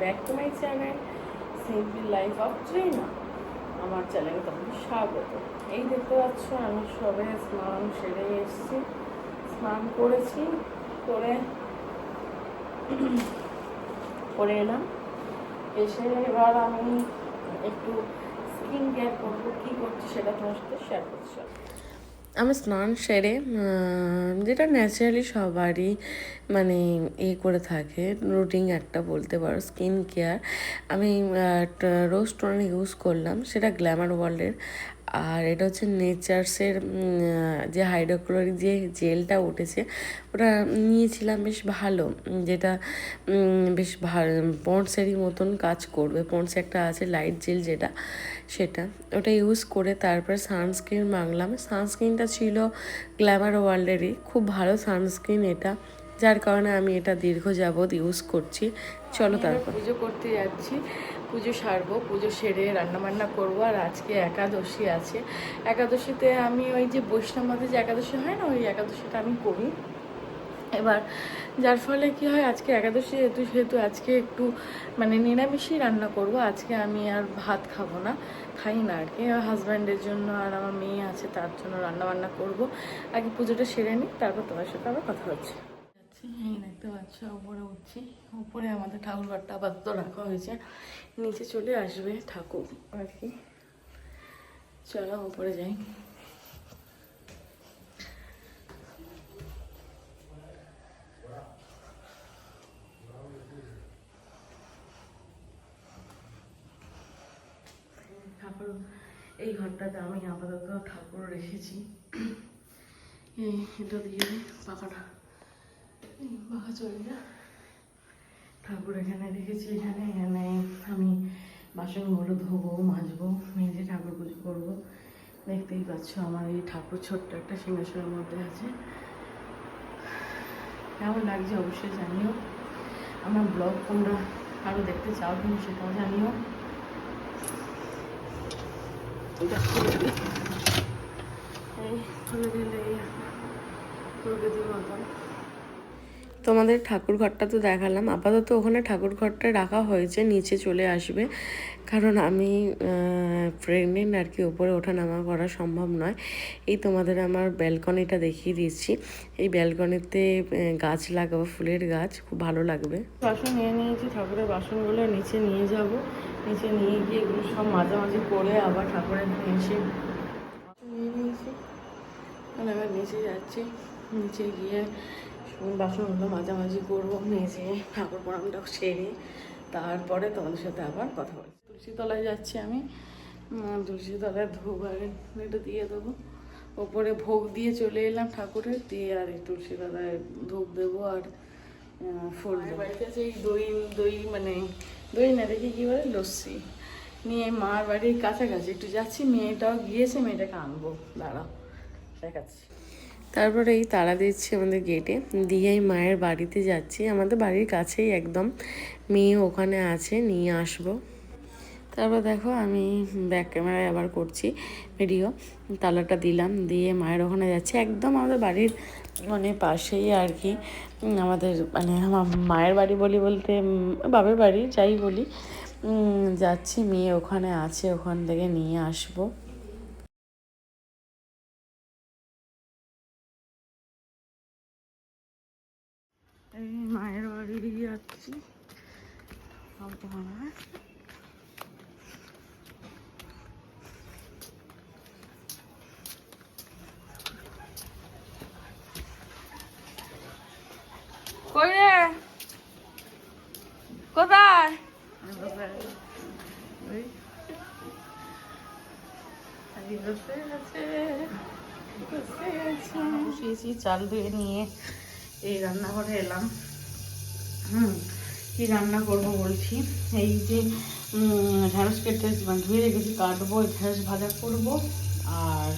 Back to my channel simple life of ট্রেনা। আমার চ্যানেলে তোমাকে স্বাগত। এই দেখতে পাচ্ছ আমি সবে স্নান সেরে এসেছি, স্নান করেছি, করে এলাম। এসে এবার আমি একটু স্কিন কেয়ার করবো, কী করছি সেটা তোমার সাথে শেয়ার করছি। আমি স্নান সেরে যেটা ন্যাচারালি সবারই মানে করে থাকে, রুটিন একটা বলতে পারো, স্কিন কেয়ার। আমি রোজ টোনার ইউজ করলাম, সেটা গ্ল্যামার ওয়ার্ল্ডের। আর এটা হচ্ছে নেচার্সের যে হাইড্রোক্লোরিক যে জেলটা উঠেছে, ওটা নিয়েছিলাম, বেশ ভালো। যেটা বেশ ভালো পন্ডসেরই মতন কাজ করবে। পন্ডস একটা আছে লাইট জেল, যেটা সেটা ওটা ইউজ করে তারপরে সানস্ক্রিন মাগলাম। সানস্ক্রিনটা ছিল গ্ল্যামার ওয়ার্ল্ডেরই, খুব ভালো সানস্ক্রিন এটা, যার কারণে আমি এটা দীর্ঘ যাবৎ ইউজ করছি। চলো তারপর পুজো করতে যাচ্ছি, পুজো সারবো, পুজো সেরে রান্নাবান্না করবো। আর আজকে একাদশী আছে, একাদশীতে আমি ওই যে বৈষ্ণবদের যে একাদশী হয় না, ওই একাদশীটা আমি করি। এবার যার ফলে কি হয়, আজকে একাদশী সেহেতু আজকে একটু মানে নিরামিষই রান্না করব। আজকে আমি আর ভাত খাবো না, খাই না আর কি। হাজব্যান্ডের জন্য আর আমার মেয়ে আছে, তার জন্য রান্নাবান্না করব। আগে পুজোটা সেরে নিই, তারপর তোমার সাথে আবার কথা হচ্ছে। এই দেখতে পাচ্ছ উপরে উঠছি, উপরে আমাদের ঠাকুরঘরটা আপাতত রাখা হয়েছে, নিচে চলে আসবে ঠাকুর আর কি। চলো উপরে যাই। ঠাকুর এই ঘরটাতে আমি আপাতত ঠাকুর রেখেছি। এটা দিয়ে পাখাটা পাখা চলে যা, ঠাকুর এখানে রেখেছি। এখানে আমি বাসনগুলো ধোবো, মাজবো, মেজে ঠাকুর পুজো করবো। দেখতেই পাচ্ছ আমার এই ঠাকুর ছোট্ট একটা সিংহাসনের মধ্যে আছে। কেমন লাগছে অবশ্যই জানিও। আমার ব্লগ তোমরা আরও দেখতে চাও কিন্তু সেটাও জানিও। এটা খুলে দিলে প্রকৃতির মতন। তোমাদের ঠাকুর ঘরটা তো দেখালাম, আপাতত ওখানে ঠাকুর ঘরটা রাখা হয়েছে, নিচে চলে আসবে। কারণ আমি প্রেগনেন্ট আর কি, উপরে ওঠা নামা করা সম্ভব নয়। এই তোমাদের আমার ব্যালকনিটা দেখিয়ে দিচ্ছি। এই ব্যালকনিতে গাছ লাগাবো, ফুলের গাছ, খুব ভালো লাগবে। বাসন নিয়ে নিয়েছি, ঠাকুরের বাসনগুলো নিচে নিয়ে যাব। নিচে নিয়ে গিয়ে এগুলো সব মাঝামাঝি করে আবার ঠাকুরের এসে নিয়ে নিয়েছি। এবার নিচে যাচ্ছি, নিচে গিয়ে বাসনগুলো মাঝামাঝি করবো, মেজে ঠাকুর প্রণামটা সেরে তারপরে তোমাদের সাথে আবার কথা বলছি। তুলসী তলায় যাচ্ছি আমি, তুলসী তলায় ধূপ আর এটা দিয়ে দেবো। ওপরে ভোগ দিয়ে চলে এলাম ঠাকুরের, দিয়ে আর এই তুলসী তলায় ধূপ দেবো আর ফুল দেবো। বাড়িতে আছে এই দই মানে দই না, দেখি কী বলে, লস্যি নিয়ে মার বাড়ির কাছাকাছি একটু যাচ্ছি। মেয়েটাও গিয়েছে, মেয়েটাকে আনবো, দাঁড়াও দেখাচ্ছি। তারপরে এই তাড়া দিচ্ছি আমাদের গেটে, দিয়ে মায়ের বাড়িতে যাচ্ছি। আমাদের বাড়ির কাছেই একদম, মেয়ে ওখানে আছে, নিয়ে আসবো। তারপর দেখো আমি ব্যাক ক্যামেরায় আবার করছি ভিডিও। তালাটা দিলাম, দিয়ে মায়ের ওখানে যাচ্ছি, একদম আমাদের বাড়ির মানে পাশেই আর কি। আমাদের মানে আমার মায়ের বাড়ি বলতে বাবার বাড়ি যাই বলি, যাচ্ছি। মেয়ে ওখানে আছে, ওখান থেকে নিয়ে আসবো। এই মায়ের বাড়ি দিয়ে যাচ্ছি। কই রে, কোথায়? চাল ধুয়ে নিয়ে এই রান্নাঘরে এলাম। কি রান্না করবো বলছি, এই যে ঢেঁড়স কেটে ধুয়ে রেখেছি, কাটবো, ঢেঁড়স ভাজা করবো। আর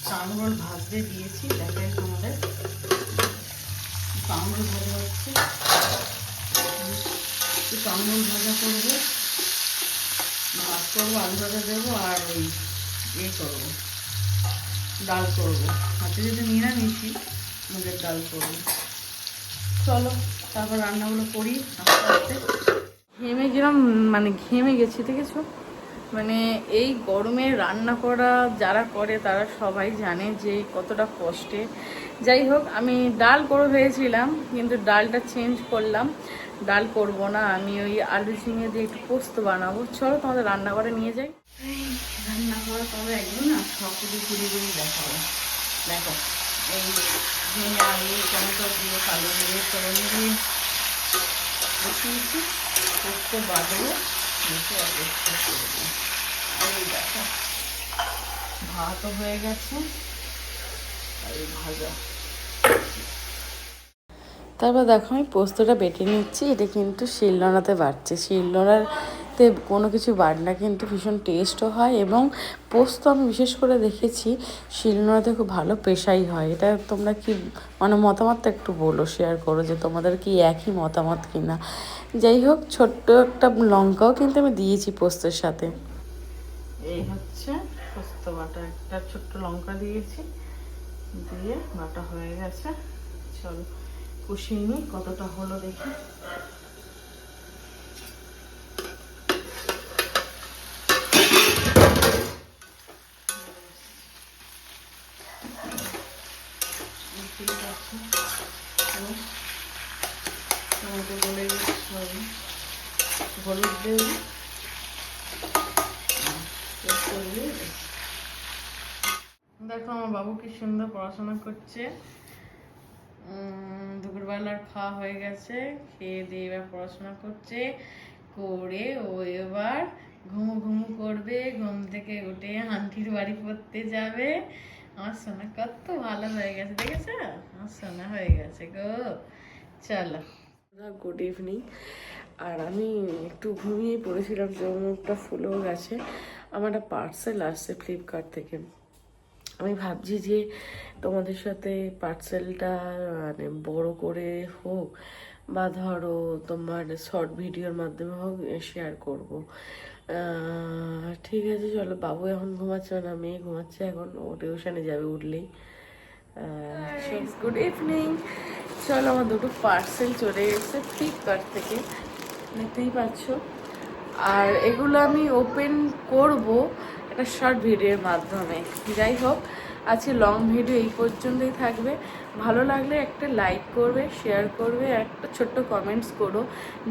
চাউল ভাজতে দিয়েছি, দেখেন আমাদের চাউল ভাজা হচ্ছে, চাউল ভাজা করবো, ভাত করবো, আলু ভাজা দেবো, আর ওই করবো, ডাল করবো। হাতে যেতে নিরামিষই, মুগের ডাল করবো। চলো তারপর রান্নাগুলো করি আস্তে আস্তে। ঘেমে কিরম মানে ঘেমে গেছি, দেখেছো? মানে এই গরমে রান্না করা যারা করে তারা সবাই জানে যে কতটা কষ্টে। যাই হোক, আমি ডাল করে ভেবেছিলাম, কিন্তু ডালটা চেঞ্জ করলাম। ডাল করব না, আমি ওই আলু ঝিঙে দিয়ে একটু পোস্ত বানাবো। চলো তোমাদের রান্নাঘরে নিয়ে যাই। এই রান্নাঘরে তোমাদের একদম না সব কিছু ঘুরি ঘুরি দেখাবো। দেখো, এই ঝিঙে আলু টমেটো দিয়ে কালো দিয়ে ফোড়ন দিয়ে বসিয়েছি, পোস্ত বাদলে বসে অপেক্ষা করবো। আর এই দেখো, ভাতও হয়ে গেছে আর এই ভাজা। তারপর দেখো আমি পোস্তটা বেটে নিচ্ছি। এটা কিন্তু শিলনোড়াতে বাটছে। শিলনোড়াতে কোনো কিছু বাটনা কিন্তু ভীষণ টেস্টও হয়, এবং পোস্ত আমি বিশেষ করে দেখেছি শিলনোড়াতে খুব ভালো পেশাই হয়। এটা তোমরা কি মানে মতামতটা একটু বলো, শেয়ার করো যে তোমাদের কি একই মতামত কি না। যাই হোক, ছোট্ট একটা লঙ্কাও কিন্তু আমি দিয়েছি পোস্তের সাথে। এই হচ্ছে পোস্ত বাটা, একটা ছোট্ট লঙ্কা দিয়েছি, দিয়ে বাটা হয়ে গেছে। চলো কষিয়ে নিই, কতটা হলো দেখি। ঠিক আছে, টমেটো গলে গেছে, হলুদ দেব, দেখো আমার বাবু কি সুন্দর পড়াশোনা করছে। দুপুরবেলার খাওয়া হয়ে গেছে, খেয়ে দিয়ে এবার পড়াশোনা করছে, করে ও এবার ঘুমু ঘুমু করবে, ঘুম থেকে উঠে আন্টির বাড়ি পড়তে যাবে। আমার সোনা কত ভালো হয়ে গেছে, দেখেছো? আমার সোনা হয়ে গেছে গো। চলো, গুড ইভিনিং। আর আমি একটু ঘুমিয়ে পড়েছিলাম, মুখটা ফুলেও গেছে। আমার একটা পার্সেল আসছে ফ্লিপকার্ট থেকে। আমি ভাবছি যে তোমাদের সাথে পার্সেলটা মানে বড় করে হোক বা ধরো তোমার শর্ট ভিডিওর মাধ্যমে হোক শেয়ার করব। ঠিক আছে, চলো। বাবু এখন ঘুমাচ্ছে না, মেয়ে ঘুমাচ্ছে এখন, ও টিউশনে যাবে উঠলেই। Good evening. চলো, আমার দুটো পার্সেল চলে এসেছে ফ্লিপকার্ট থেকে, দেখতেই পাচ্ছ। আর এগুলো আমি ওপেন করব একটা শর্ট ভিডিওর মাধ্যমে। যাই হোক, আজকে লং ভিডিও এই পর্যন্তই থাকবে। ভালো লাগলে একটা লাইক করবে, শেয়ার করবে, একটা ছোট্ট কমেন্টস করো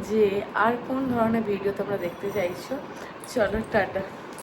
যে আর কোন ধরনের ভিডিও তোমরা দেখতে চাইছো। চলো, টাটা।